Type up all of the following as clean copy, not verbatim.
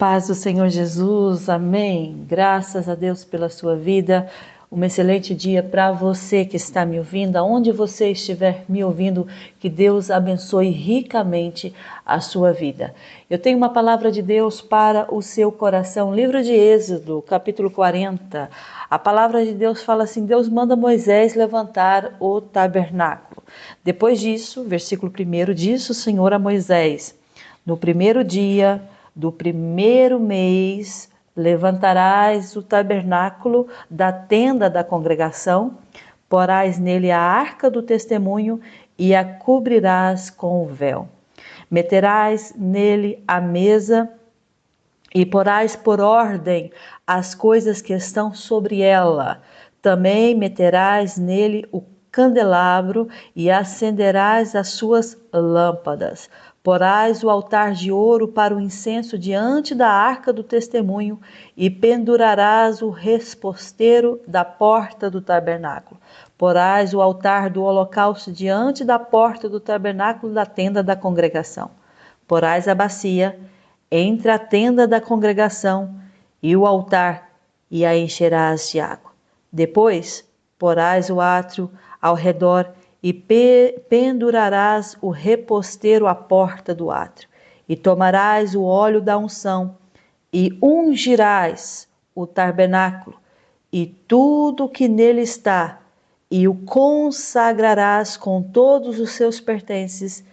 Paz do Senhor Jesus, amém. Graças a Deus pela sua vida. Um excelente dia para você que está me ouvindo, aonde você estiver me ouvindo, que Deus abençoe ricamente a sua vida. Eu tenho uma palavra de Deus para o seu coração, livro de Êxodo, capítulo 40. A palavra de Deus fala assim: Deus manda Moisés levantar o tabernáculo. Depois disso, versículo 1, disse o Senhor a Moisés: no primeiro dia do primeiro mês, levantarás o tabernáculo da tenda da congregação, porás nele a arca do testemunho e a cobrirás com o véu. Meterás nele a mesa e porás por ordem as coisas que estão sobre ela. Também meterás nele o candelabro e acenderás as suas lâmpadas. Porás o altar de ouro para o incenso diante da arca do testemunho e pendurarás o resposteiro da porta do tabernáculo. Porás o altar do holocausto diante da porta do tabernáculo da tenda da congregação. Porás a bacia entre a tenda da congregação e o altar e a encherás de água. Depois porás o átrio ao redor e pendurarás o reposteiro à porta do átrio. E tomarás o óleo da unção e ungirás o tabernáculo e tudo que nele está, e o consagrarás com todos os seus pertences,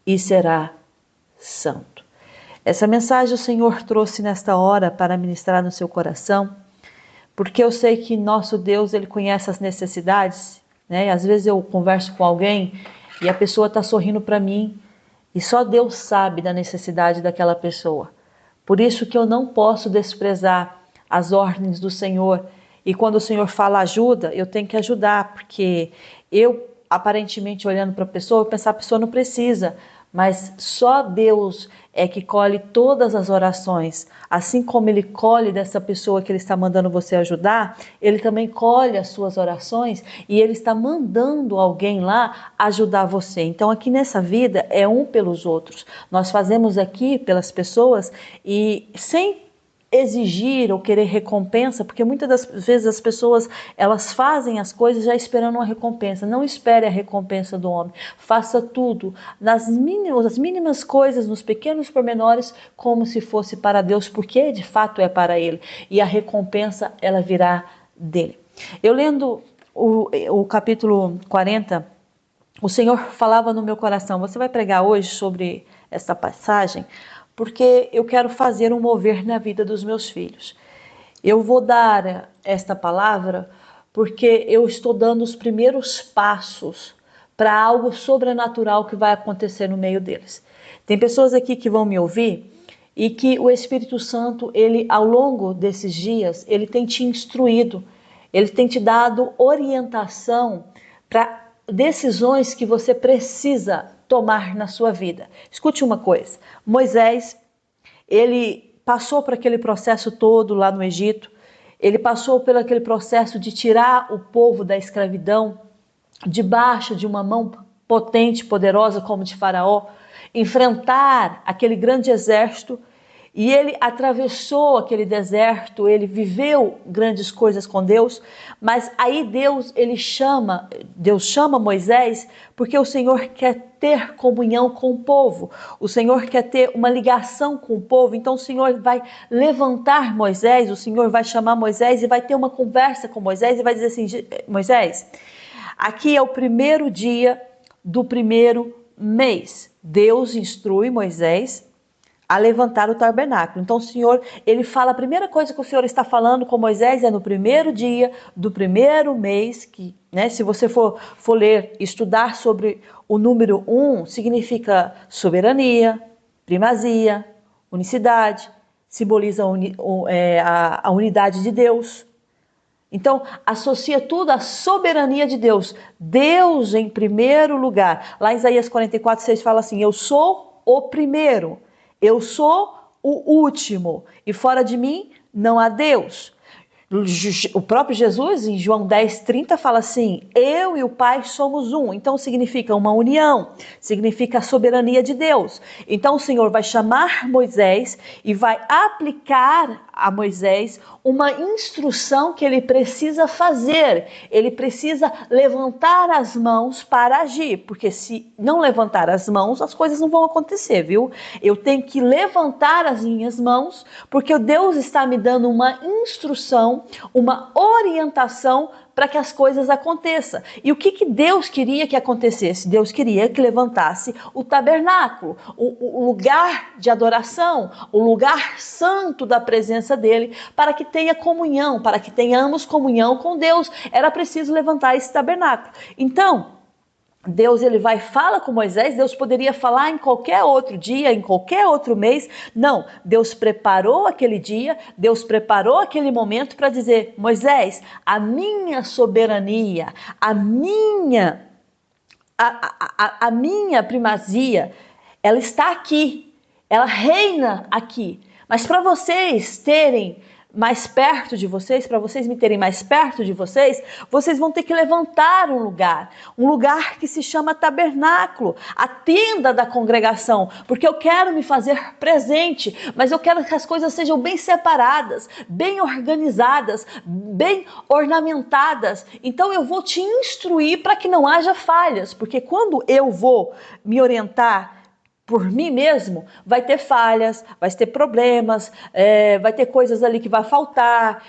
e será santo. Essa mensagem o Senhor trouxe nesta hora para ministrar no seu coração, porque eu sei que nosso Deus, Ele conhece as necessidades, né? Às vezes eu converso com alguém e a pessoa está sorrindo para mim e só Deus sabe da necessidade daquela pessoa. Por isso que eu não posso desprezar as ordens do Senhor. E quando o Senhor fala ajuda, eu tenho que ajudar, porque eu, aparentemente, olhando para a pessoa, eu pensar, a pessoa não precisa, mas só Deus é que colhe todas as orações. Assim como Ele colhe dessa pessoa que Ele está mandando você ajudar, Ele também colhe as suas orações e Ele está mandando alguém lá ajudar você. Então aqui nessa vida é um pelos outros. Nós fazemos aqui pelas pessoas e sem exigir ou querer recompensa, porque muitas das vezes as pessoas elas fazem as coisas já esperando uma recompensa. Não espere a recompensa do homem. Faça tudo nas mínimas coisas, nos pequenos pormenores, como se fosse para Deus, porque de fato é para Ele. E a recompensa ela virá dele. Eu lendo o capítulo 40, o Senhor falava no meu coração: você vai pregar hoje sobre essa passagem? Porque eu quero fazer um mover na vida dos meus filhos. Eu vou dar esta palavra porque eu estou dando os primeiros passos para algo sobrenatural que vai acontecer no meio deles. Tem pessoas aqui que vão me ouvir e que o Espírito Santo, ele ao longo desses dias, ele tem te instruído, ele tem te dado orientação para decisões que você precisa tomar na sua vida. Escute uma coisa: Moisés, ele passou por aquele processo todo lá no Egito, ele passou por aquele processo de tirar o povo da escravidão, debaixo de uma mão potente, poderosa como de Faraó, enfrentar aquele grande exército. E ele atravessou aquele deserto, ele viveu grandes coisas com Deus, mas aí Deus chama Moisés porque o Senhor quer ter comunhão com o povo, o Senhor quer ter uma ligação com o povo. Então o Senhor vai levantar Moisés, o Senhor vai chamar Moisés e vai ter uma conversa com Moisés e vai dizer assim: Moisés, aqui é o primeiro dia do primeiro mês. Deus instrui Moisés a levantar o tabernáculo. Então o Senhor, ele fala, a primeira coisa que o Senhor está falando com Moisés é no primeiro dia do primeiro mês, que, né, se você for ler, estudar sobre o número 1, significa soberania, primazia, unicidade, simboliza a unidade de Deus. Então, associa tudo à soberania de Deus. Deus em primeiro lugar. Lá em Isaías 44:6 fala assim: eu sou o primeiro, eu sou o último, e fora de mim não há Deus. O próprio Jesus, em João 10:30, fala assim: eu e o Pai somos um. Então significa uma união, significa a soberania de Deus. Então o Senhor vai chamar Moisés e vai aplicar a Moisés uma instrução que ele precisa fazer. Ele precisa levantar as mãos para agir, porque se não levantar as mãos, as coisas não vão acontecer, viu? Eu tenho que levantar as minhas mãos, porque Deus está me dando uma instrução, uma orientação para que as coisas aconteçam. E o que Deus queria que acontecesse? Deus queria que levantasse o tabernáculo, o lugar de adoração, o lugar santo da presença dele, para que tenha comunhão, para que tenhamos comunhão com Deus. Era preciso levantar esse tabernáculo. Então, Deus ele vai fala com Moisés. Deus poderia falar em qualquer outro dia, em qualquer outro mês. Não, Deus preparou aquele dia, Deus preparou aquele momento para dizer: Moisés, a minha soberania, a minha primazia, ela está aqui, ela reina aqui. Mas para vocês terem mais perto de vocês, para vocês me terem mais perto de vocês, vocês vão ter que levantar um lugar que se chama tabernáculo, a tenda da congregação, porque eu quero me fazer presente, mas eu quero que as coisas sejam bem separadas, bem organizadas, bem ornamentadas. Então eu vou te instruir para que não haja falhas, porque quando eu vou me orientar por mim mesmo, vai ter falhas, vai ter problemas, vai ter coisas ali que vai faltar,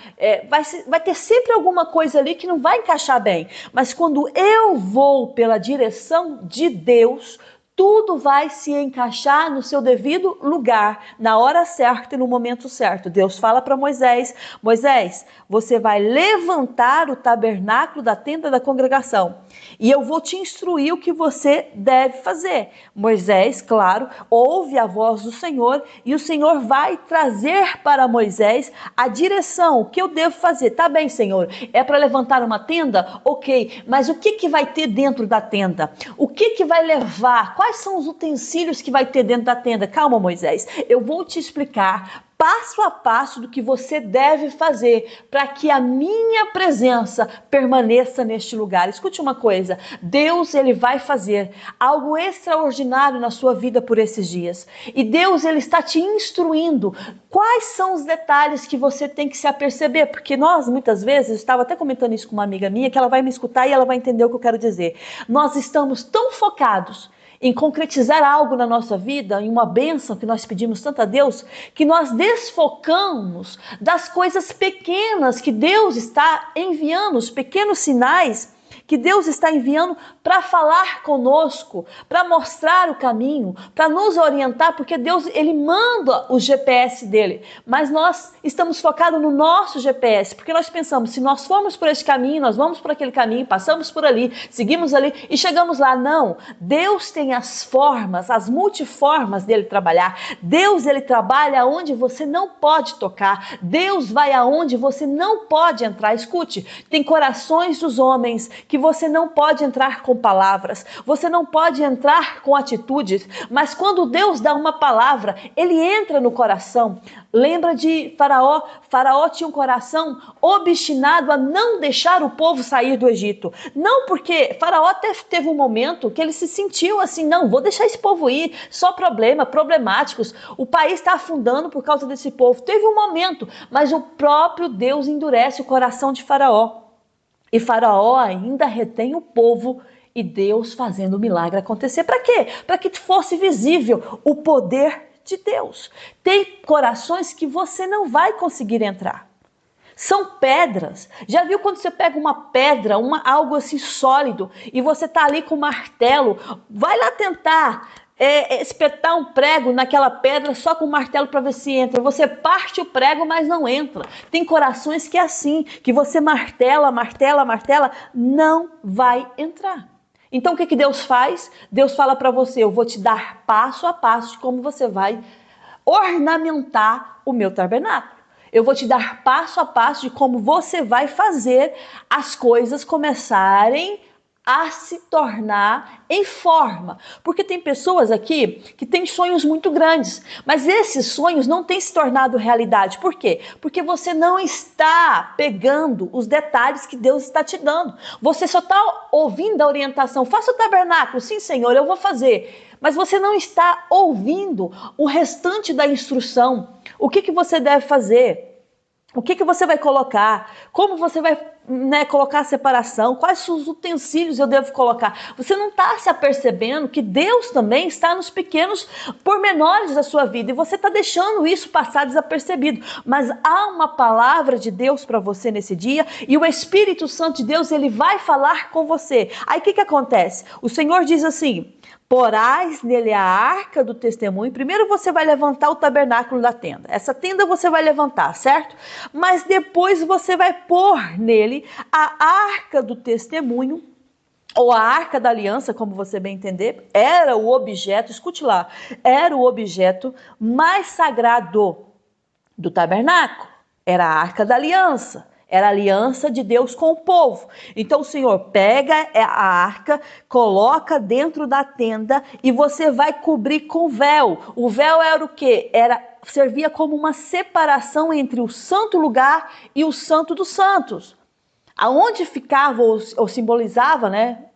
vai ter sempre alguma coisa ali que não vai encaixar bem. Mas quando eu vou pela direção de Deus, tudo vai se encaixar no seu devido lugar, na hora certa e no momento certo. Deus fala para Moisés: Moisés, você vai levantar o tabernáculo da tenda da congregação e eu vou te instruir o que você deve fazer. Moisés, claro, ouve a voz do Senhor e o Senhor vai trazer para Moisés a direção, o que eu devo fazer. Tá bem, Senhor, é para levantar uma tenda? Ok, mas o que vai ter dentro da tenda? O que vai levar? Quais são os utensílios que vai ter dentro da tenda? Calma, Moisés, eu vou te explicar passo a passo do que você deve fazer para que a minha presença permaneça neste lugar. Escute uma coisa, Deus ele vai fazer algo extraordinário na sua vida por esses dias. E Deus ele está te instruindo quais são os detalhes que você tem que se aperceber, porque nós muitas vezes, eu estava até comentando isso com uma amiga minha, que ela vai me escutar e ela vai entender o que eu quero dizer. Nós estamos tão focados em concretizar algo na nossa vida, em uma bênção que nós pedimos tanto a Deus, que nós desfocamos das coisas pequenas que Deus está enviando, os pequenos sinais que Deus está enviando para falar conosco, para mostrar o caminho, para nos orientar, porque Deus ele manda o GPS dele, mas nós estamos focados no nosso GPS, porque nós pensamos, se nós formos por esse caminho, nós vamos por aquele caminho, passamos por ali, seguimos ali e chegamos lá. Não, Deus tem as formas, as multiformas dele trabalhar. Deus ele trabalha onde você não pode tocar, Deus vai aonde você não pode entrar. Escute, tem corações dos homens que você não pode entrar com palavras, você não pode entrar com atitudes, mas quando Deus dá uma palavra, ele entra no coração. Lembra de Faraó? Faraó tinha um coração obstinado a não deixar o povo sair do Egito. Não, porque Faraó até teve um momento que ele se sentiu assim, não, vou deixar esse povo ir, só problemáticos, o país está afundando por causa desse povo. Teve um momento, mas o próprio Deus endurece o coração de Faraó. E Faraó ainda retém o povo e Deus fazendo o milagre acontecer. Para quê? Para que fosse visível o poder de Deus. Tem corações que você não vai conseguir entrar. São pedras. Já viu quando você pega uma pedra, algo assim sólido, e você tá ali com um martelo? Vai lá tentar espetar um prego naquela pedra só com o martelo para ver se entra. Você parte o prego, mas não entra. Tem corações que é assim, que você martela, não vai entrar. Então o que Deus faz? Deus fala para você: eu vou te dar passo a passo de como você vai ornamentar o meu tabernáculo. Eu vou te dar passo a passo de como você vai fazer as coisas começarem a se tornar em forma. Porque tem pessoas aqui que têm sonhos muito grandes, mas esses sonhos não têm se tornado realidade. Por quê? Porque você não está pegando os detalhes que Deus está te dando. Você só está ouvindo a orientação. Faça o tabernáculo. Sim, Senhor, eu vou fazer. Mas você não está ouvindo o restante da instrução. O que você deve fazer? O que você vai colocar? Como você vai colocar a separação? Quais os utensílios eu devo colocar? Você não está se apercebendo que Deus também está nos pequenos pormenores da sua vida. E você está deixando isso passar desapercebido. Mas há uma palavra de Deus para você nesse dia. E o Espírito Santo de Deus, ele vai falar com você. Aí o que acontece? O Senhor diz assim: porás nele a arca do testemunho. Primeiro você vai levantar o tabernáculo da tenda. Essa tenda você vai levantar, certo? Mas depois você vai pôr nele a arca do testemunho, ou a arca da aliança, como você bem entender. Era o objeto, escute lá, era o objeto mais sagrado do tabernáculo. Era a arca da aliança. Era a aliança de Deus com o povo. Então o Senhor pega a arca, coloca dentro da tenda e você vai cobrir com véu. O véu era o quê? Servia como uma separação entre o santo lugar e o santo dos santos. Aonde ficava ou simbolizava,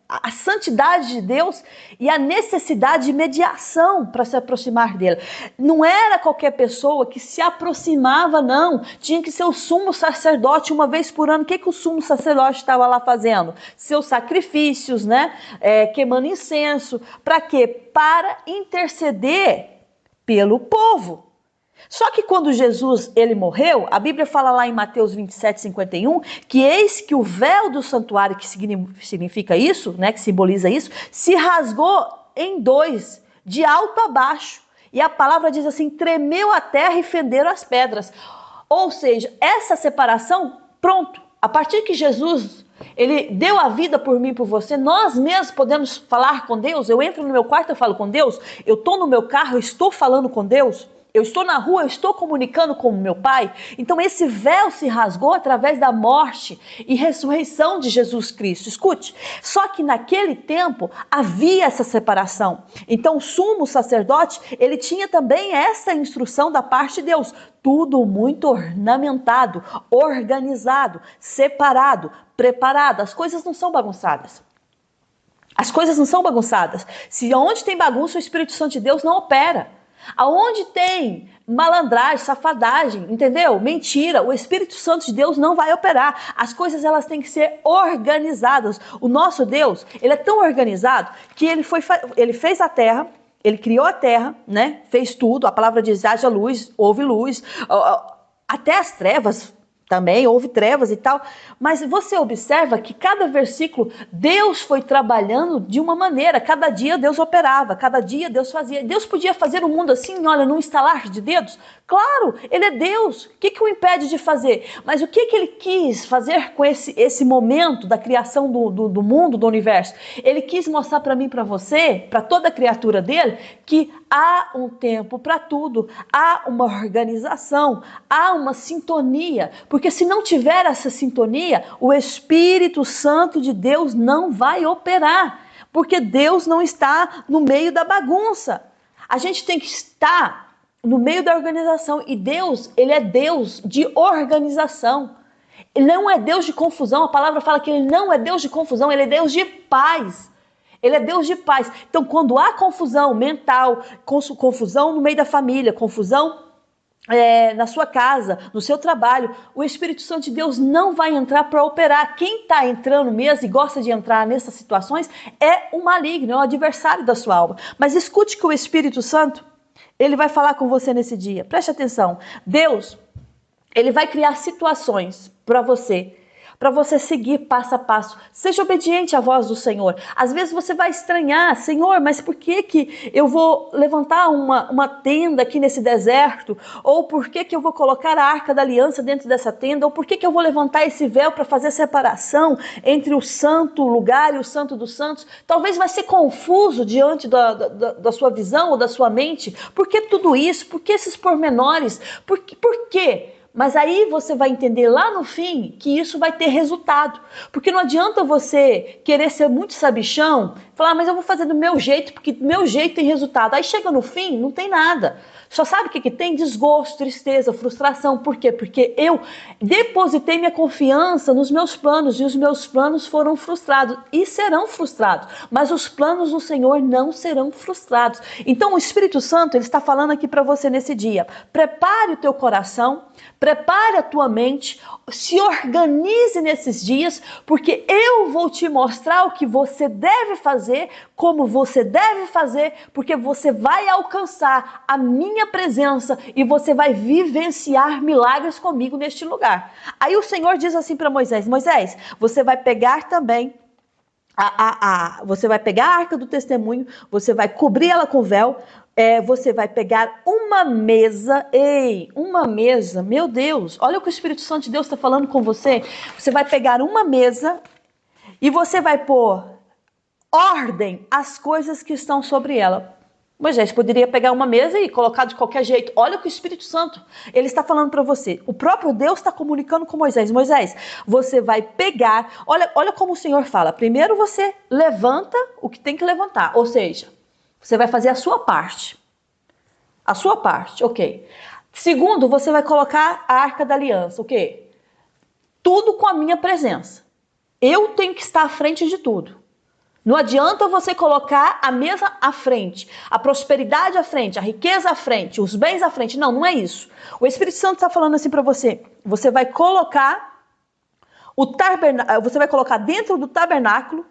a santidade de Deus e a necessidade de mediação para se aproximar dele. Não era qualquer pessoa que se aproximava, não. Tinha que ser o sumo sacerdote uma vez por ano. O que o sumo sacerdote estava lá fazendo? Seus sacrifícios, queimando incenso. Para quê? Para interceder pelo povo. Só que quando Jesus ele morreu, a Bíblia fala lá em Mateus 27:51, que eis que o véu do santuário, que significa isso, que simboliza isso, se rasgou em dois, de alto a baixo. E a palavra diz assim: tremeu a terra e fenderam as pedras. Ou seja, essa separação, pronto. A partir que Jesus ele deu a vida por mim e por você, nós mesmos podemos falar com Deus. Eu entro no meu quarto, eu falo com Deus. Eu estou no meu carro, eu estou falando com Deus. Eu estou na rua, eu estou comunicando com o meu Pai. Então esse véu se rasgou através da morte e ressurreição de Jesus Cristo. Escute, só que naquele tempo havia essa separação. Então o sumo sacerdote, ele tinha também essa instrução da parte de Deus. Tudo muito ornamentado, organizado, separado, preparado. As coisas não são bagunçadas. As coisas não são bagunçadas. Se onde tem bagunça, o Espírito Santo de Deus não opera. Aonde tem malandragem, safadagem, entendeu? Mentira, o Espírito Santo de Deus não vai operar. As coisas elas têm que ser organizadas. O nosso Deus, ele é tão organizado que ele fez a terra, ele criou a terra, fez tudo. A palavra diz: haja luz, houve luz. Até as trevas também, houve trevas e tal, mas você observa que cada versículo, Deus foi trabalhando de uma maneira, cada dia Deus operava, cada dia Deus fazia. Deus podia fazer o mundo assim, olha, num estalar de dedos? Claro, ele é Deus, o que o impede de fazer? Mas o que ele quis fazer com esse momento da criação do mundo, do universo? Ele quis mostrar para mim, para você, para toda a criatura dele, que há um tempo para tudo, há uma organização, há uma sintonia, porque se não tiver essa sintonia, o Espírito Santo de Deus não vai operar, porque Deus não está no meio da bagunça. A gente tem que estar no meio da organização, e Deus, ele é Deus de organização. Ele não é Deus de confusão. A palavra fala que ele não é Deus de confusão, ele é Deus de paz. Ele é Deus de paz. Então, quando há confusão mental, confusão no meio da família, confusão na sua casa, no seu trabalho, o Espírito Santo de Deus não vai entrar para operar. Quem está entrando mesmo e gosta de entrar nessas situações é o maligno, é o adversário da sua alma. Mas escute que o Espírito Santo, ele vai falar com você nesse dia. Preste atenção. Deus, ele vai criar situações para você seguir passo a passo. Seja obediente à voz do Senhor. Às vezes você vai estranhar: Senhor, mas por que eu vou levantar uma tenda aqui nesse deserto? Ou por que eu vou colocar a arca da aliança dentro dessa tenda? Ou por que eu vou levantar esse véu para fazer separação entre o santo lugar e o santo dos santos? Talvez vai ser confuso diante da sua visão ou da sua mente. Por que tudo isso? Por que esses pormenores? Por quê? Mas aí você vai entender lá no fim que isso vai ter resultado. Porque não adianta você querer ser muito sabichão, falar, mas eu vou fazer do meu jeito, porque do meu jeito tem resultado. Aí chega no fim, não tem nada. Só sabe o que tem? Desgosto, tristeza, frustração. Por quê? Porque eu depositei minha confiança nos meus planos e os meus planos foram frustrados e serão frustrados. Mas os planos do Senhor não serão frustrados. Então o Espírito Santo, ele está falando aqui para você nesse dia. Prepare o teu coração, prepare a tua mente, se organize nesses dias, porque eu vou te mostrar o que você deve fazer, como você deve fazer, porque você vai alcançar a minha presença e você vai vivenciar milagres comigo neste lugar. Aí o Senhor diz assim para Moisés, Moisés, você vai pegar também você vai pegar a arca do testemunho, você vai cobrir ela com véu, você vai pegar uma mesa, uma mesa, meu Deus, olha o que o Espírito Santo de Deus está falando com você. Você vai pegar uma mesa e você vai pôr ordem às coisas que estão sobre ela. Moisés poderia pegar uma mesa e colocar de qualquer jeito. Olha o que o Espírito Santo, ele está falando para você. O próprio Deus está comunicando com Moisés. Moisés, você vai pegar, olha como o Senhor fala. Primeiro você levanta o que tem que levantar, ou seja, você vai fazer a sua parte. A sua parte, ok. Segundo, você vai colocar a Arca da Aliança, o quê? Tudo com a minha presença. Eu tenho que estar à frente de tudo. Não adianta você colocar a mesa à frente, a prosperidade à frente, a riqueza à frente, os bens à frente. Não, não é isso. O Espírito Santo está falando assim para você. Você vai colocar você vai colocar dentro do tabernáculo,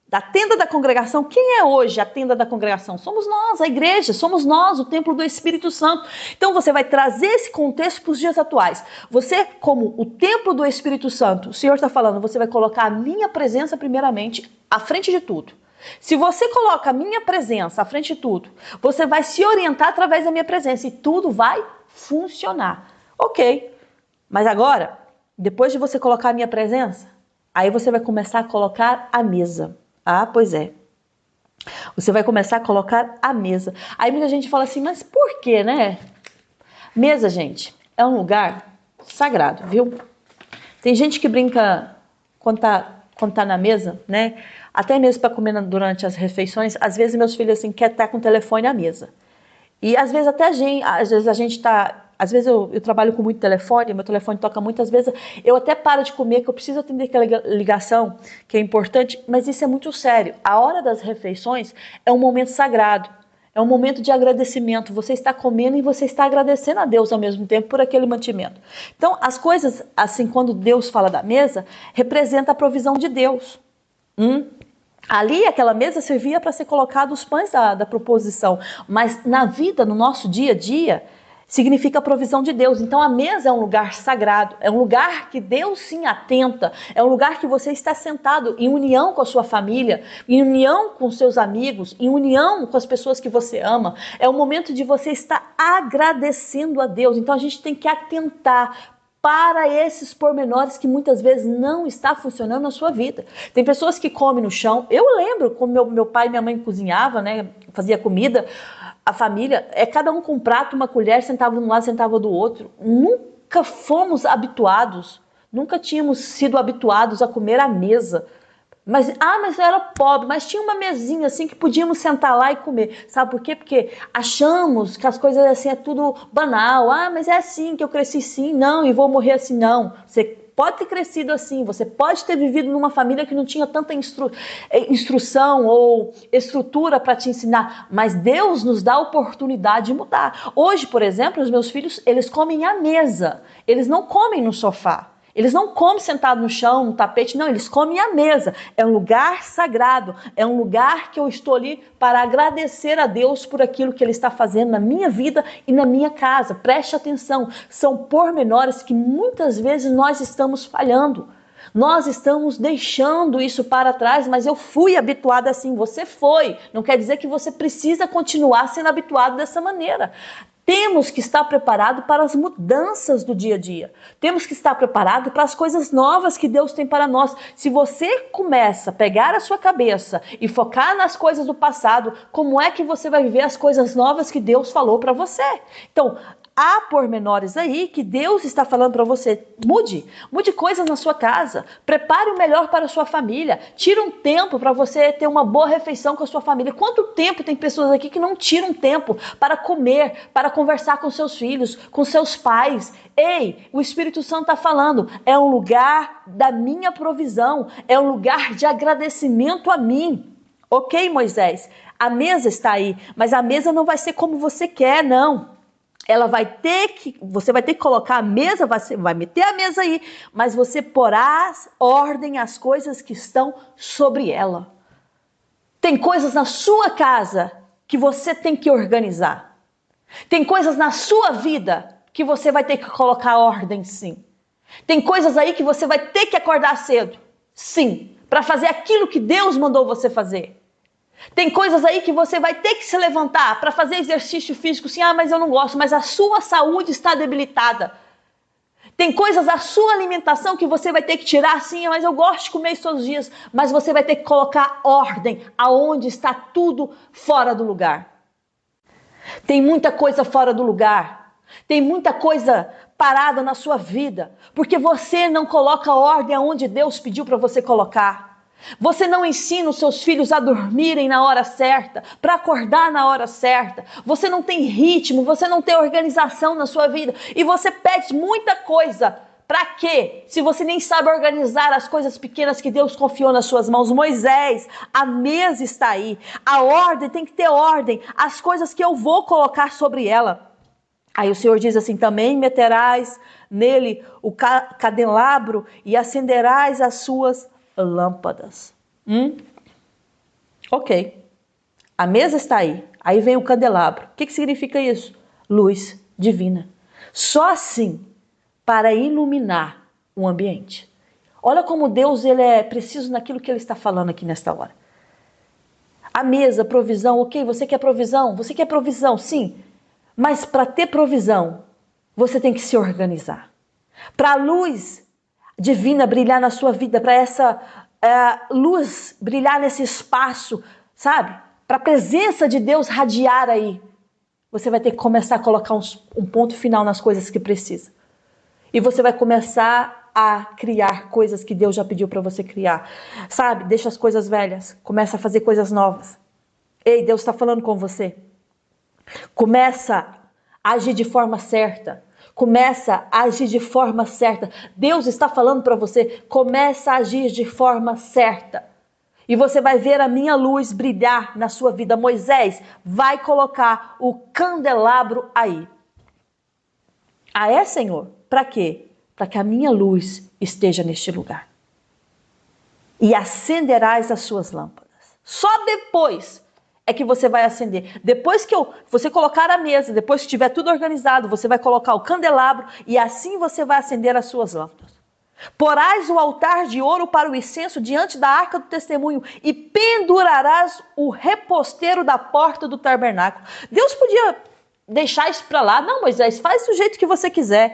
da tenda da congregação. Quem é hoje a tenda da congregação? Somos nós, a igreja, somos nós, o templo do Espírito Santo. Então você vai trazer esse contexto para os dias atuais. Você, como o templo do Espírito Santo, o Senhor está falando, você vai colocar a minha presença primeiramente à frente de tudo. Se você coloca a minha presença à frente de tudo, você vai se orientar através da minha presença e tudo vai funcionar. Ok, mas agora, depois de você colocar a minha presença, aí você vai começar a colocar a mesa. Ah, pois é. Você vai começar a colocar a mesa. Aí muita gente fala assim, mas por quê, né? Mesa, gente, é um lugar sagrado, viu? Tem gente que brinca quando tá na mesa, né? Até mesmo para comer durante as refeições. Às vezes meus filhos assim querem estar com o telefone à mesa. E às vezes a gente tá... Às vezes eu trabalho com muito telefone, meu telefone toca muitas vezes, eu até paro de comer, que eu preciso atender aquela ligação, que é importante, mas isso é muito sério. A hora das refeições é um momento sagrado, é um momento de agradecimento. Você está comendo e você está agradecendo a Deus ao mesmo tempo por aquele mantimento. Então, as coisas, assim, quando Deus fala da mesa, representa a provisão de Deus. Ali, aquela mesa servia para ser colocado os pães da proposição, mas na vida, no nosso dia a dia, significa a provisão de Deus. Então a mesa é um lugar sagrado, é um lugar que Deus sim atenta, é um lugar que você está sentado em união com a sua família, em união com seus amigos, em união com as pessoas que você ama. É o momento de você estar agradecendo a Deus. Então a gente tem que atentar para esses pormenores que muitas vezes não está funcionando na sua vida. Tem pessoas que comem no chão. Eu lembro como meu pai e minha mãe cozinhava, né, fazia comida, a família, cada um com um prato, uma colher, sentava de um lado, sentava do outro. Nunca fomos habituados, nunca tínhamos sido habituados a comer à mesa. Mas eu era pobre, mas tinha uma mesinha assim que podíamos sentar lá e comer. Sabe por quê? Porque achamos que as coisas assim é tudo banal. Mas é assim que eu cresci sim, não, e vou morrer assim, não. Você pode ter crescido assim, você pode ter vivido numa família que não tinha tanta instrução ou estrutura para te ensinar, mas Deus nos dá a oportunidade de mudar. Hoje, por exemplo, os meus filhos, eles comem à mesa, eles não comem no sofá. Eles não comem sentado no chão, no tapete, não, eles comem à mesa. É um lugar sagrado, é um lugar que eu estou ali para agradecer a Deus por aquilo que Ele está fazendo na minha vida e na minha casa. Preste atenção, são pormenores que muitas vezes nós estamos falhando. Nós estamos deixando isso para trás, mas eu fui habituada assim, você foi. Não quer dizer que você precisa continuar sendo habituado dessa maneira. Temos que estar preparado para as mudanças do dia a dia. Temos que estar preparado para as coisas novas que Deus tem para nós. Se você começa a pegar a sua cabeça e focar nas coisas do passado, como é que você vai viver as coisas novas que Deus falou para você? Então, há pormenores aí que Deus está falando para você. Mude coisas na sua casa, prepare o melhor para a sua família, tira um tempo para você ter uma boa refeição com a sua família. Quanto tempo tem pessoas aqui que não tiram tempo para comer, para conversar com seus filhos, com seus pais? Ei, o Espírito Santo está falando, é um lugar da minha provisão, é um lugar de agradecimento a mim. Ok, Moisés, a mesa está aí, mas a mesa não vai ser como você quer, não. Você vai ter que colocar a mesa, você vai meter a mesa aí, mas você porá ordem às coisas que estão sobre ela. Tem coisas na sua casa que você tem que organizar. Tem coisas na sua vida que você vai ter que colocar ordem, sim. Tem coisas aí que você vai ter que acordar cedo, sim, para fazer aquilo que Deus mandou você fazer. Tem coisas aí que você vai ter que se levantar para fazer exercício físico, sim, mas eu não gosto, mas a sua saúde está debilitada. Tem coisas da sua alimentação que você vai ter que tirar, sim, mas eu gosto de comer isso todos os dias, mas você vai ter que colocar ordem aonde está tudo fora do lugar. Tem muita coisa fora do lugar. Tem muita coisa parada na sua vida, porque você não coloca ordem aonde Deus pediu para você colocar. Você não ensina os seus filhos a dormirem na hora certa, para acordar na hora certa. Você não tem ritmo, você não tem organização na sua vida. E você pede muita coisa. Para quê? Se você nem sabe organizar as coisas pequenas que Deus confiou nas suas mãos. Moisés, a mesa está aí. A ordem tem que ter ordem. As coisas que eu vou colocar sobre ela. Aí o Senhor diz assim, também meterás nele o candelabro e acenderás as suas lâmpadas. Ok. A mesa está aí. Aí vem o candelabro. O que significa isso? Luz divina. Só assim, para iluminar o ambiente. Olha como Deus ele é preciso naquilo que ele está falando aqui nesta hora. A mesa, provisão, ok, você quer provisão? Você quer provisão, sim. Mas para ter provisão, você tem que se organizar. Para a luz divina brilhar na sua vida, para essa luz brilhar nesse espaço, sabe? Para a presença de Deus radiar aí, você vai ter que começar a colocar um ponto final nas coisas que precisa. E você vai começar a criar coisas que Deus já pediu para você criar. Sabe? Deixa as coisas velhas. Começa a fazer coisas novas. Ei, Deus está falando com você. Começa a agir de forma certa. Começa a agir de forma certa. Deus está falando para você. Começa a agir de forma certa. E você vai ver a minha luz brilhar na sua vida. Moisés vai colocar o candelabro aí. Ah, é, Senhor? Para quê? Para que a minha luz esteja neste lugar. E acenderás as suas lâmpadas. Só depois é que você vai acender. Depois que você colocar a mesa, depois que estiver tudo organizado, você vai colocar o candelabro e assim você vai acender as suas lâmpadas. Porás o altar de ouro para o incenso diante da arca do testemunho e pendurarás o reposteiro da porta do tabernáculo. Deus podia deixar isso para lá. Não, Moisés, faz do jeito que você quiser.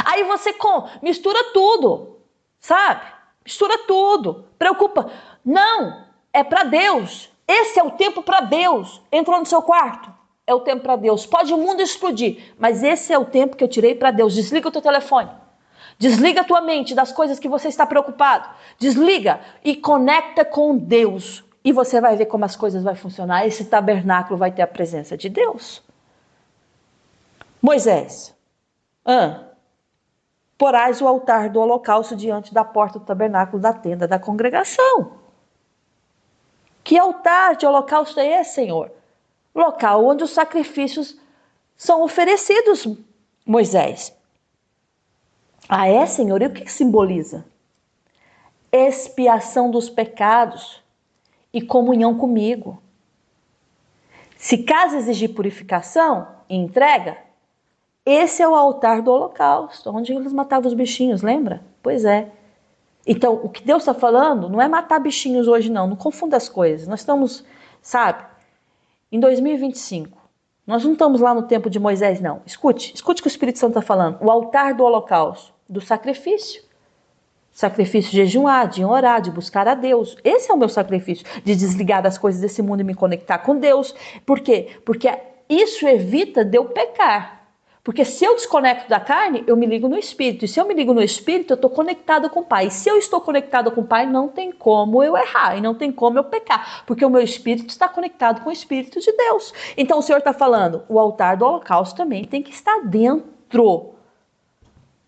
Aí você mistura tudo, sabe? Mistura tudo, preocupa. Não, é para Deus. Esse é o tempo para Deus. Entrou no seu quarto, é o tempo para Deus. Pode o mundo explodir, mas esse é o tempo que eu tirei para Deus. Desliga o teu telefone. Desliga a tua mente das coisas que você está preocupado. Desliga e conecta com Deus. E você vai ver como as coisas vão funcionar. Esse tabernáculo vai ter a presença de Deus. Moisés, porás o altar do holocausto diante da porta do tabernáculo da tenda da congregação. Que altar de holocausto é esse, Senhor? Local onde os sacrifícios são oferecidos, Moisés. Ah, é, Senhor? E o que simboliza? Expiação dos pecados e comunhão comigo. Se casa exigir purificação e entrega, esse é o altar do holocausto, onde eles matavam os bichinhos, lembra? Pois é. Então, o que Deus está falando não é matar bichinhos hoje, não. Não confunda as coisas. Nós estamos, sabe, em 2025. Nós não estamos lá no tempo de Moisés, não. Escute o que o Espírito Santo está falando. O altar do holocausto, do sacrifício. Sacrifício de jejuar, de orar, de buscar a Deus. Esse é o meu sacrifício, de desligar das coisas desse mundo e me conectar com Deus. Por quê? Porque isso evita de eu pecar. Porque se eu desconecto da carne, eu me ligo no Espírito. E se eu me ligo no Espírito, eu estou conectado com o Pai. E se eu estou conectado com o Pai, não tem como eu errar. E não tem como eu pecar. Porque o meu Espírito está conectado com o Espírito de Deus. Então o Senhor está falando, o altar do holocausto também tem que estar dentro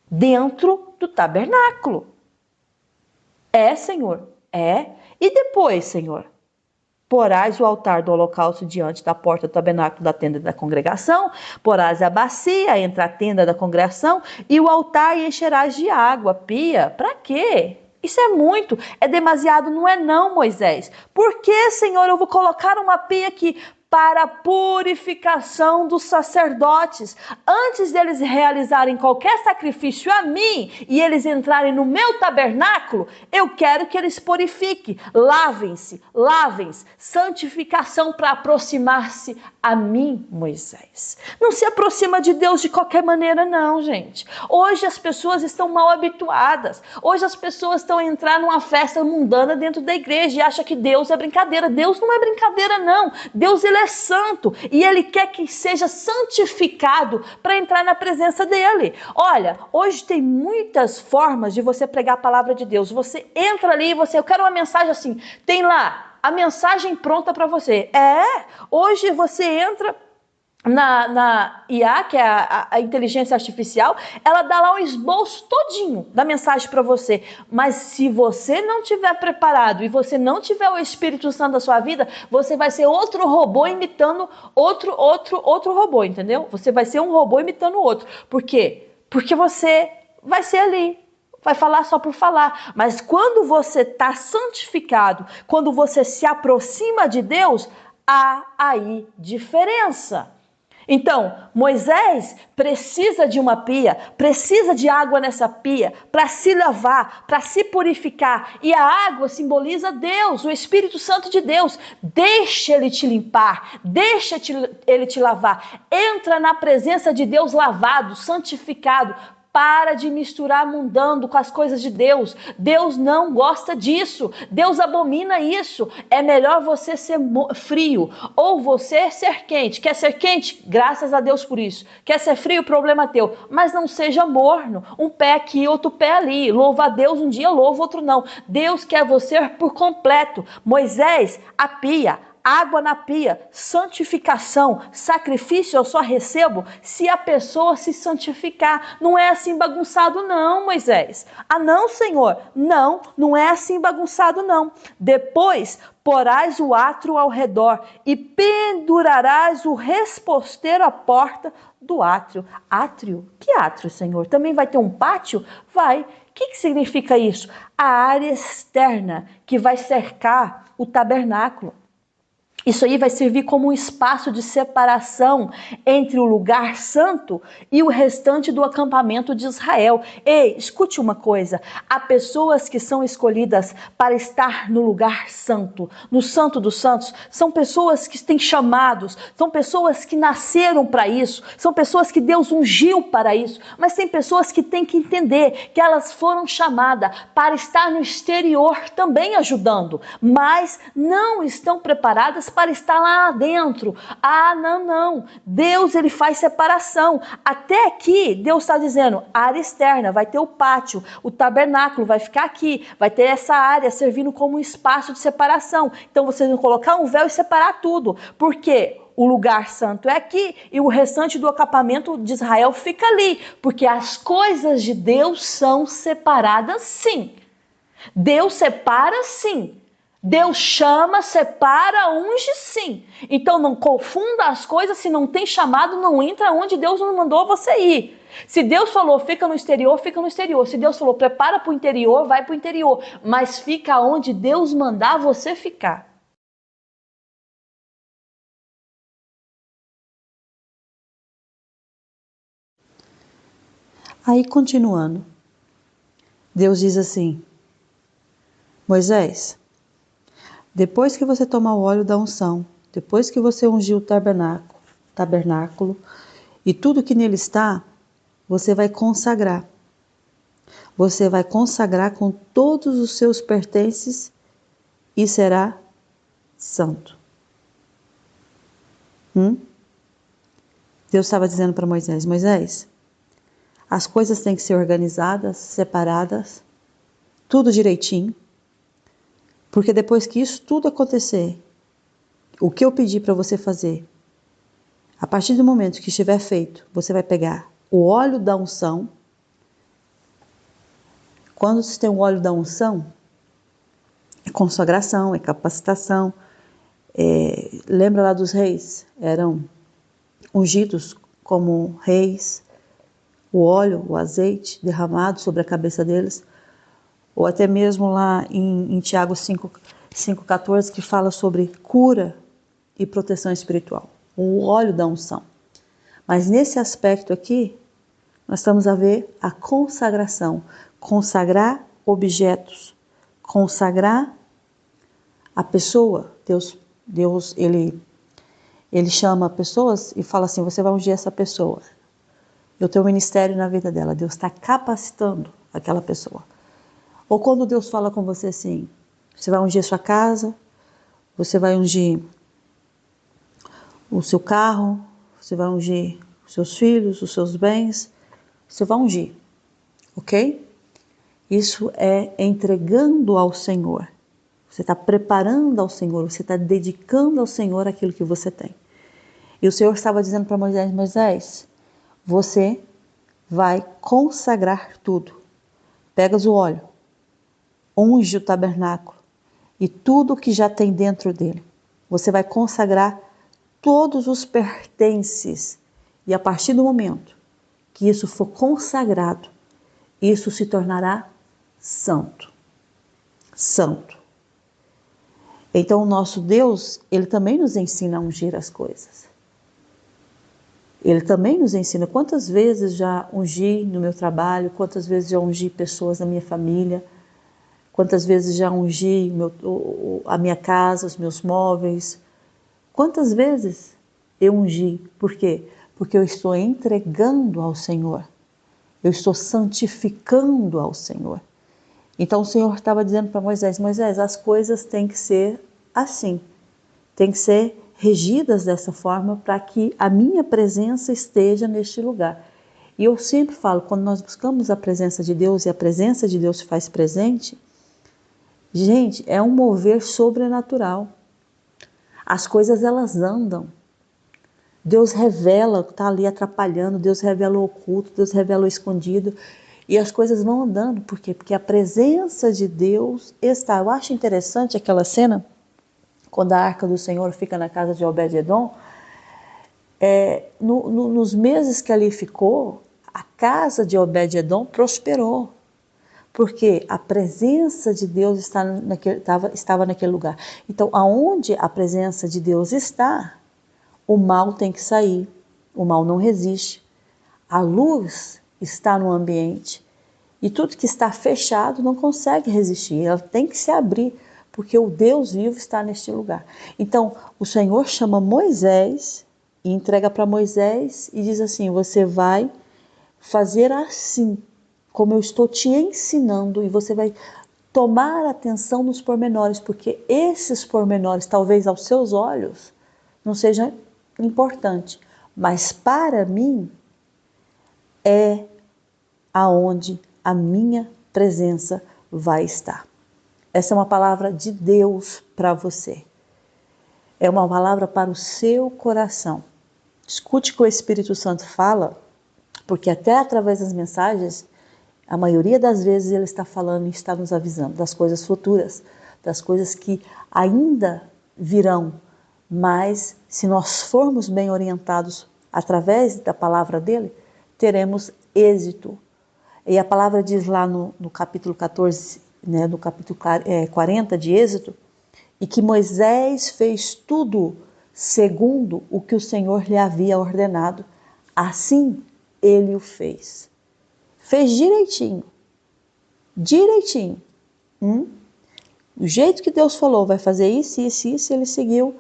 do tabernáculo. É, Senhor, é. E depois, Senhor, porás o altar do holocausto diante da porta do tabernáculo da tenda da congregação, porás a bacia entre a tenda da congregação e o altar e encherás de água. Pia, para quê? Isso é muito, é demasiado, não é não, Moisés. Por que, Senhor, eu vou colocar uma pia aqui? Para a purificação dos sacerdotes. Antes deles realizarem qualquer sacrifício a mim e eles entrarem no meu tabernáculo, eu quero que eles purifiquem, lavem-se, santificação para aproximar-se a mim, Moisés. Não se aproxima de Deus de qualquer maneira, não, gente. Hoje as pessoas estão mal habituadas. Hoje as pessoas estão entrando numa festa mundana dentro da igreja e acham que Deus é brincadeira. Deus não é brincadeira, não. Deus, ele é santo e ele quer que seja santificado para entrar na presença dele. Olha, hoje tem muitas formas de você pregar a palavra de Deus. Você entra ali e eu quero uma mensagem assim, tem lá a mensagem pronta para você. Hoje você entra na IA, que é a inteligência artificial, ela dá lá um esboço todinho da mensagem para você. Mas se você não tiver preparado e você não tiver o Espírito Santo na sua vida, você vai ser outro robô imitando outro robô, entendeu? Você vai ser um robô imitando o outro. Por quê? Porque você vai ser ali. Vai falar só por falar. Mas quando você está santificado, quando você se aproxima de Deus, há aí diferença. Então, Moisés precisa de uma pia, precisa de água nessa pia para se lavar, para se purificar. E a água simboliza Deus, o Espírito Santo de Deus. Deixa ele te limpar, deixa ele te lavar. Entra na presença de Deus lavado, santificado. Para de misturar mundano com as coisas de Deus. Deus não gosta disso. Deus abomina isso. É melhor você ser frio ou você ser quente. Quer ser quente? Graças a Deus por isso. Quer ser frio? Problema teu. Mas não seja morno. Um pé aqui, outro pé ali. Louva a Deus um dia, louva outro não. Deus quer você por completo. Moisés, a pia. Água na pia, santificação, sacrifício eu só recebo se a pessoa se santificar. Não é assim bagunçado não, Moisés. Ah não, Senhor, não é assim bagunçado não. Depois porás o átrio ao redor e pendurarás o resposteiro à porta do átrio. Átrio? Que átrio, Senhor? Também vai ter um pátio? Vai. O que significa isso? A área externa que vai cercar o tabernáculo. Isso aí vai servir como um espaço de separação entre o lugar santo e o restante do acampamento de Israel. Ei, escute uma coisa: há pessoas que são escolhidas para estar no lugar santo, no Santo dos Santos. São pessoas que têm chamados, são pessoas que nasceram para isso, são pessoas que Deus ungiu para isso. Mas tem pessoas que têm que entender que elas foram chamadas para estar no exterior também ajudando, mas não estão preparadas para estar lá dentro. Ah, não. Deus, ele faz separação. Até aqui, Deus está dizendo, área externa, vai ter o pátio, o tabernáculo vai ficar aqui, vai ter essa área servindo como um espaço de separação. Então, vocês vão colocar um véu e separar tudo. Por quê? O lugar santo é aqui e o restante do acampamento de Israel fica ali, porque as coisas de Deus são separadas sim. Deus separa sim. Deus chama, separa, unge sim. Então não confunda as coisas. Se não tem chamado, não entra onde Deus não mandou você ir. Se Deus falou fica no exterior, fica no exterior. Se Deus falou prepara para o interior, vai para o interior. Mas fica onde Deus mandar você ficar. Aí continuando, Deus diz assim: Moisés, depois que você tomar o óleo da unção, depois que você ungir o tabernáculo e tudo que nele está, você vai consagrar. Você vai consagrar com todos os seus pertences e será santo. Deus estava dizendo para Moisés, Moisés, as coisas têm que ser organizadas, separadas, tudo direitinho, porque depois que isso tudo acontecer, o que eu pedi para você fazer, a partir do momento que estiver feito, você vai pegar o óleo da unção. Quando você tem o óleo da unção, é consagração, é capacitação. Lembra lá dos reis? Eram ungidos como reis, o óleo, o azeite derramado sobre a cabeça deles, ou até mesmo lá em Tiago 5,14, que fala sobre cura e proteção espiritual, o óleo da unção. Mas nesse aspecto aqui, nós estamos a ver a consagração, consagrar objetos, consagrar a pessoa. Deus ele chama pessoas e fala assim, você vai ungir essa pessoa. Eu tenho um ministério na vida dela, Deus está capacitando aquela pessoa. Ou quando Deus fala com você assim, você vai ungir a sua casa, você vai ungir o seu carro, você vai ungir os seus filhos, os seus bens, você vai ungir, ok? Isso é entregando ao Senhor. Você está preparando ao Senhor, você está dedicando ao Senhor aquilo que você tem. E o Senhor estava dizendo para Moisés, Moisés, você vai consagrar tudo. Pegas o óleo, unge o tabernáculo e tudo que já tem dentro dele. Você vai consagrar todos os pertences. E a partir do momento que isso for consagrado, isso se tornará santo. Santo. Então o nosso Deus, ele também nos ensina a ungir as coisas. Ele também nos ensina. Quantas vezes já ungi no meu trabalho, quantas vezes já ungi pessoas da minha família, quantas vezes já ungi a minha casa, os meus móveis. Quantas vezes eu ungi? Por quê? Porque eu estou entregando ao Senhor. Eu estou santificando ao Senhor. Então o Senhor estava dizendo para Moisés, Moisés, as coisas têm que ser assim. Tem que ser regidas dessa forma para que a minha presença esteja neste lugar. E eu sempre falo, quando nós buscamos a presença de Deus e a presença de Deus se faz presente, gente, é um mover sobrenatural. As coisas elas andam. Deus revela o que está ali atrapalhando, Deus revela o oculto, Deus revela o escondido. E as coisas vão andando. Por quê? Porque a presença de Deus está. Eu acho interessante aquela cena, quando a arca do Senhor fica na casa de Obed-edom. Nos meses que ali ficou, a casa de Obed-edom prosperou. Porque a presença de Deus estava naquele lugar. Então, aonde a presença de Deus está, o mal tem que sair. O mal não resiste. A luz está no ambiente. E tudo que está fechado não consegue resistir. Ela tem que se abrir, porque o Deus vivo está neste lugar. Então, o Senhor chama Moisés e entrega para Moisés e diz assim: você vai fazer assim, como eu estou te ensinando, e você vai tomar atenção nos pormenores, porque esses pormenores, talvez aos seus olhos, não sejam importantes, mas para mim é aonde a minha presença vai estar. Essa é uma palavra de Deus para você. É uma palavra para o seu coração. Escute o que o Espírito Santo fala, porque até através das mensagens, a maioria das vezes ele está falando e está nos avisando das coisas futuras, das coisas que ainda virão. Mas se nós formos bem orientados através da palavra dele, teremos êxito. E a palavra diz lá no capítulo 14, né, no capítulo 40 de Êxodo, e que Moisés fez tudo segundo o que o Senhor lhe havia ordenado. Assim ele o fez. Fez direitinho. Direitinho. Do jeito que Deus falou, vai fazer isso, isso, isso, ele seguiu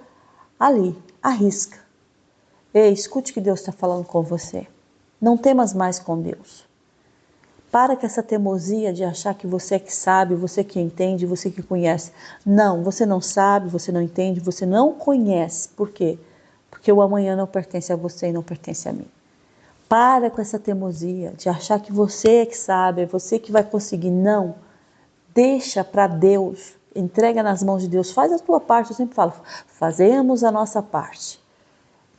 ali, à risca. Ei, escute o que Deus está falando com você. Não temas mais com Deus. Para com essa teimosia de achar que você é que sabe, você que entende, você que conhece. Não, você não sabe, você não entende, você não conhece. Por quê? Porque o amanhã não pertence a você e não pertence a mim. Para com essa teimosia de achar que você é que sabe, é você que vai conseguir. Não. Deixa para Deus. Entrega nas mãos de Deus. Faz a tua parte. Eu sempre falo, fazemos a nossa parte.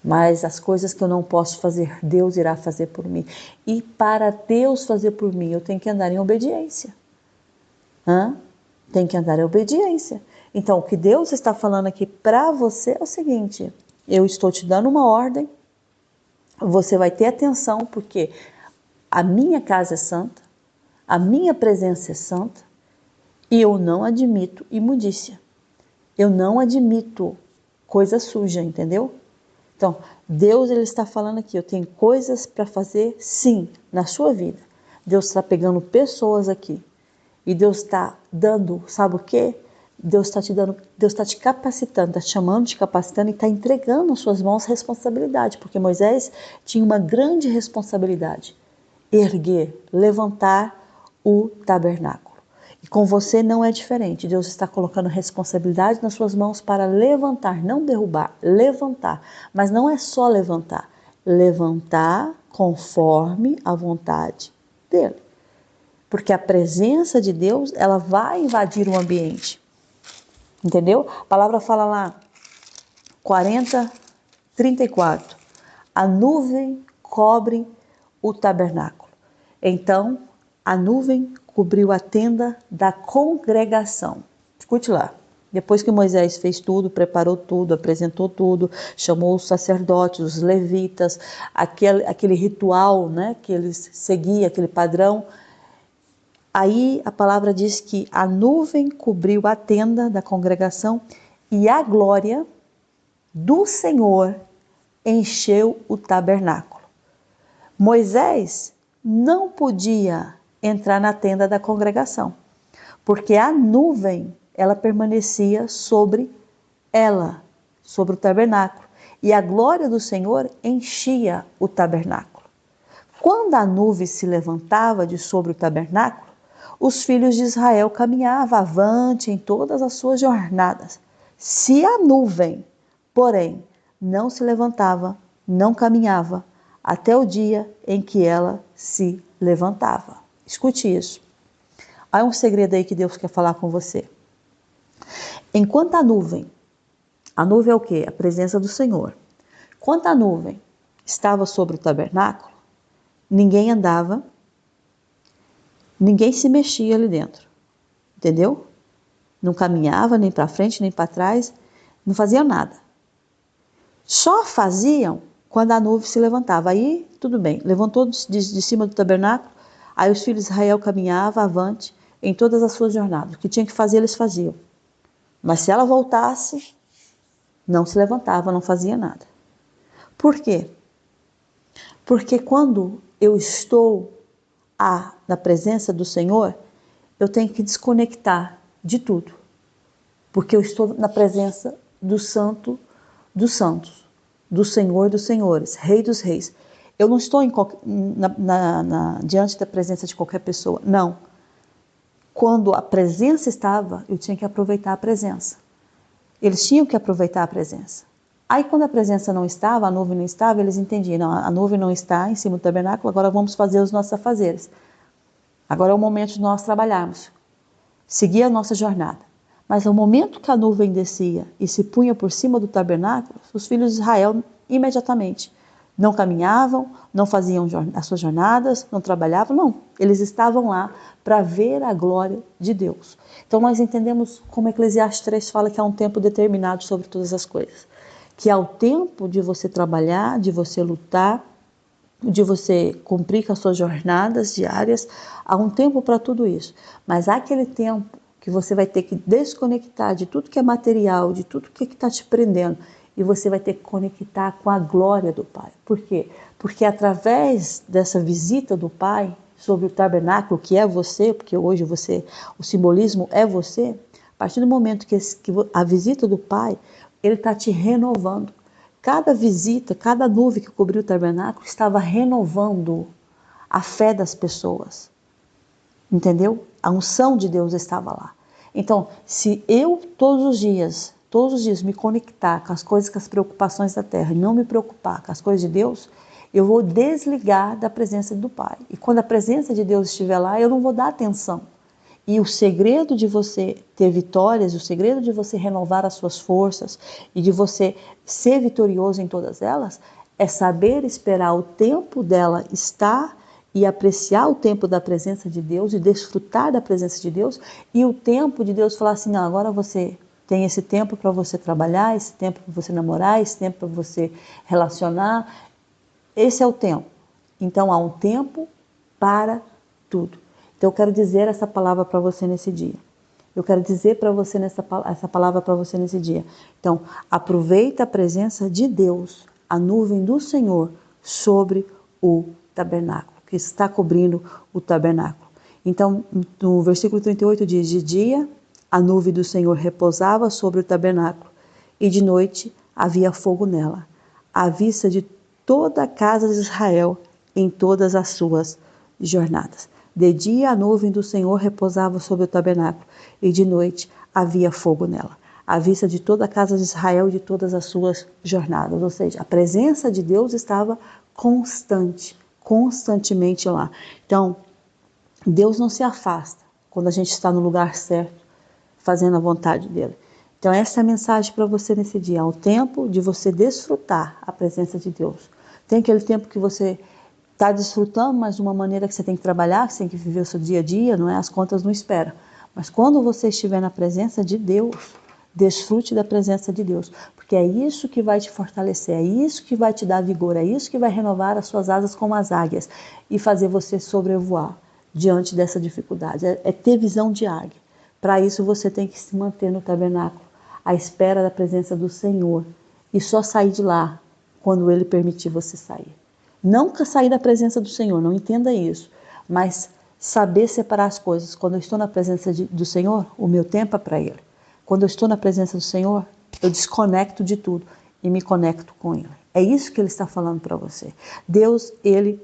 Mas as coisas que eu não posso fazer, Deus irá fazer por mim. E para Deus fazer por mim, eu tenho que andar em obediência. Tem que andar em obediência. Então, o que Deus está falando aqui para você é o seguinte: eu estou te dando uma ordem, você vai ter atenção, porque a minha casa é santa, a minha presença é santa, e eu não admito imundícia. Eu não admito coisa suja, entendeu? Então, Deus ele está falando aqui, eu tenho coisas para fazer, sim, na sua vida. Deus está pegando pessoas aqui. E Deus está dando, sabe o quê? Deus está te dando, Deus está te capacitando, está te chamando, te capacitando e está entregando nas suas mãos responsabilidade. Porque Moisés tinha uma grande responsabilidade. Erguer, levantar o tabernáculo. E com você não é diferente. Deus está colocando responsabilidade nas suas mãos para levantar, não derrubar, levantar. Mas não é só levantar. Levantar conforme a vontade dele. Porque a presença de Deus, ela vai invadir o ambiente. Entendeu? A palavra fala lá, 40:34. A nuvem cobre o tabernáculo. Então, a nuvem cobriu a tenda da congregação. Escute lá. Depois que Moisés fez tudo, preparou tudo, apresentou tudo, chamou os sacerdotes, os levitas, aquele ritual, né, que eles seguiam, aquele padrão. Aí a palavra diz que a nuvem cobriu a tenda da congregação e a glória do Senhor encheu o tabernáculo. Moisés não podia entrar na tenda da congregação, porque a nuvem, ela permanecia sobre ela, sobre o tabernáculo, e a glória do Senhor enchia o tabernáculo. Quando a nuvem se levantava de sobre o tabernáculo, os filhos de Israel caminhavam avante em todas as suas jornadas. Se a nuvem, porém, não se levantava, não caminhava, até o dia em que ela se levantava. Escute isso. Há um segredo aí que Deus quer falar com você. Enquanto a nuvem é o quê? A presença do Senhor. Enquanto a nuvem estava sobre o tabernáculo, ninguém andava, ninguém se mexia ali dentro. Entendeu? Não caminhava nem para frente, nem para trás, não fazia nada. Só faziam quando a nuvem se levantava. Aí, tudo bem, levantou de cima do tabernáculo, aí os filhos de Israel caminhavam avante, em todas as suas jornadas. O que tinha que fazer, eles faziam. Mas se ela voltasse, não se levantava, não fazia nada. Por quê? Porque quando eu estou na presença do Senhor, eu tenho que desconectar de tudo. Porque eu estou na presença do Santo dos Santos, do Senhor dos Senhores, Rei dos Reis. Eu não estou diante da presença de qualquer pessoa, não. Quando a presença estava, eu tinha que aproveitar a presença. Eles tinham que aproveitar a presença. Aí quando a presença não estava, a nuvem não estava, eles entendiam, não, a nuvem não está em cima do tabernáculo, agora vamos fazer os nossos afazeres. Agora é o momento de nós trabalharmos, seguir a nossa jornada. Mas no momento que a nuvem descia e se punha por cima do tabernáculo, os filhos de Israel imediatamente não caminhavam, não faziam as suas jornadas, não trabalhavam, não. Eles estavam lá para ver a glória de Deus. Então nós entendemos como Eclesiastes 3 fala que há um tempo determinado sobre todas as coisas. Que há o tempo de você trabalhar, de você lutar, de você cumprir com as suas jornadas diárias. Há um tempo para tudo isso. Mas há aquele tempo que você vai ter que desconectar de tudo que é material, de tudo que está te prendendo, e você vai ter que conectar com a glória do Pai. Por quê? Porque através dessa visita do Pai sobre o tabernáculo, que é você, porque hoje o simbolismo é você, a partir do momento que a visita do Pai, Ele está te renovando. Cada visita, cada nuvem que cobriu o tabernáculo estava renovando a fé das pessoas. Entendeu? A unção de Deus estava lá. Então, se eu todos os dias me conectar com as coisas, com as preocupações da terra, e não me preocupar com as coisas de Deus, eu vou desligar da presença do Pai. E quando a presença de Deus estiver lá, eu não vou dar atenção. E o segredo de você ter vitórias, o segredo de você renovar as suas forças e de você ser vitorioso em todas elas, é saber esperar o tempo dela estar e apreciar o tempo da presença de Deus e desfrutar da presença de Deus, e o tempo de Deus falar assim, não, agora você tem esse tempo para você trabalhar, esse tempo para você namorar, esse tempo para você relacionar, esse é o tempo. Então há um tempo para tudo. Então eu quero dizer essa palavra para você nesse dia. Eu quero dizer para você essa palavra para você nesse dia. Então, aproveita a presença de Deus, a nuvem do Senhor sobre o tabernáculo, que está cobrindo o tabernáculo. Então, no versículo 38 diz, de dia a nuvem do Senhor repousava sobre o tabernáculo, e de noite havia fogo nela, à vista de toda a casa de Israel em todas as suas jornadas. De dia a nuvem do Senhor repousava sobre o tabernáculo, e de noite havia fogo nela, à vista de toda a casa de Israel e de todas as suas jornadas. Ou seja, a presença de Deus estava constantemente lá. Então, Deus não se afasta quando a gente está no lugar certo, fazendo a vontade dele. Então essa é a mensagem para você nesse dia, é o tempo de você desfrutar a presença de Deus. Tem aquele tempo que você está desfrutando, mas de uma maneira que você tem que trabalhar, que você tem que viver o seu dia a dia, não é? As contas não esperam. Mas quando você estiver na presença de Deus, desfrute da presença de Deus, porque é isso que vai te fortalecer, é isso que vai te dar vigor, é isso que vai renovar as suas asas como as águias e fazer você sobrevoar diante dessa dificuldade, é ter visão de águia. Para isso você tem que se manter no tabernáculo, à espera da presença do Senhor, e só sair de lá quando Ele permitir você sair. Nunca sair da presença do Senhor, não entenda isso, mas saber separar as coisas. Quando eu estou na presença do Senhor, o meu tempo é para Ele. Quando eu estou na presença do Senhor, eu desconecto de tudo e me conecto com Ele. É isso que Ele está falando para você. Deus, Ele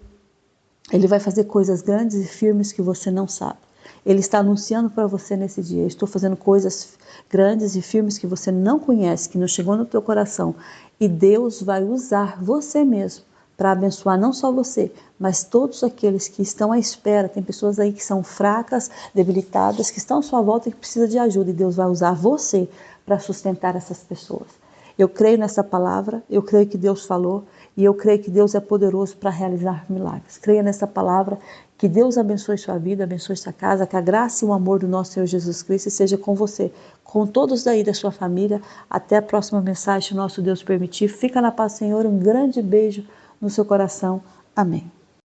vai fazer coisas grandes e firmes que você não sabe. Ele está anunciando para você nesse dia, eu estou fazendo coisas grandes e firmes que você não conhece, que não chegou no teu coração. E Deus vai usar você mesmo para abençoar não só você, mas todos aqueles que estão à espera. Tem pessoas aí que são fracas, debilitadas, que estão à sua volta e que precisam de ajuda. E Deus vai usar você para sustentar essas pessoas. Eu creio nessa palavra, eu creio que Deus falou e eu creio que Deus é poderoso para realizar milagres. Creia nessa palavra, que Deus abençoe sua vida, abençoe sua casa, que a graça e o amor do nosso Senhor Jesus Cristo seja com você, com todos daí da sua família. Até a próxima mensagem, se o nosso Deus permitir. Fica na paz, Senhor. Um grande beijo no seu coração. Amém.